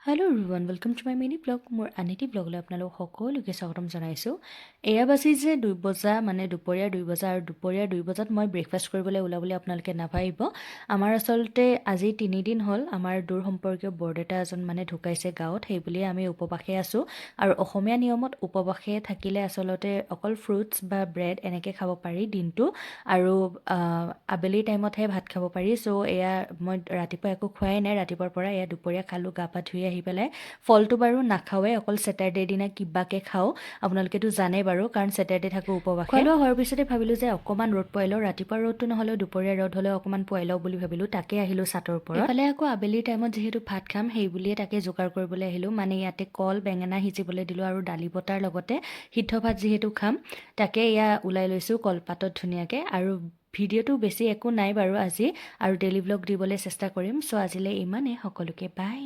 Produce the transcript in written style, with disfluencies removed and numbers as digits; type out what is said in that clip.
hello' everyone welcome to my mini blog মোৰ আনিটি ব্লগলৈ আপোনালোক সকলোকে স্বাগতম জনাইছোঁ এয়া বাজিছে 2 বজা মানে দুপৰীয়া 2 বজা আৰু দুপৰীয়া 2 বজাত মই ব্ৰেকফাষ্ট কৰিবলৈ ওলাবলৈ আপোনালোকে নাভাবিব আমাৰ আচলতে আজি 3 দিন হ'ল আমাৰ দূৰ সম্পৰ্কীয় বৰদেউতা এজন মানে ঢুকাইছে গাঁৱত সেই বুলিয়ে আমি উপবাসে আছোঁ আৰু অসমীয়া নিয়মত উপবাসে থাকিলে আচলতে অকল ফ্ৰুটছ বা ব্ৰেড এনেকৈ খাব পাৰি দিনটো আৰু আবেলি টাইমতহে ভাত খাব পাৰি চ' এয়া মই ৰাতিপুৱা একো খোৱাই নাই ৰাতিপুৱাৰ পৰা এয়া দুপৰীয়া খালোঁ গা পা ধুই আহি পেলাই ফলটো বাৰু নাখাওঁৱে অকল ছেটাৰডে দিনা কিবাকে খাওঁ আপোনালোকেতো জানে বাৰু কাৰণ ছেটাৰডে থাকোঁ উপবাসে খোৱা লোৱা হোৱাৰ পিছতে ভাবিলোঁ যে অকণমান ৰ'দ পোৱাই লওঁ ৰাতিপুৱা ৰ'দটো নহ'লেও দুপৰীয়া ৰ'দ হ'লেও অকণমান পোৱাই লওঁ বুলি ভাবিলোঁ তাকে আহিলোঁ ছাতৰ ওপৰত এইফালে আকৌ আবেলিৰ টাইমত যিহেতু ভাত খাম সেই বুলিয়ে তাকে যোগাৰ কৰিবলৈ আহিলোঁ মানে ইয়াতে কল বেঙেনা সিজিবলৈ দিলোঁ আৰু দালি বটাৰ লগতে সিদ্ধ ভাত যিহেতু খাম তাকে এয়া ওলাই লৈছোঁ কলপাতত ধুনীয়াকৈ আৰু ভিডিঅ'টো বেছি একো নাই বাৰু আজি আৰু ডেইলি ব্লগ দিবলৈ চেষ্টা কৰিম চ' আজিলৈ ইমানেই সকলোকে বাই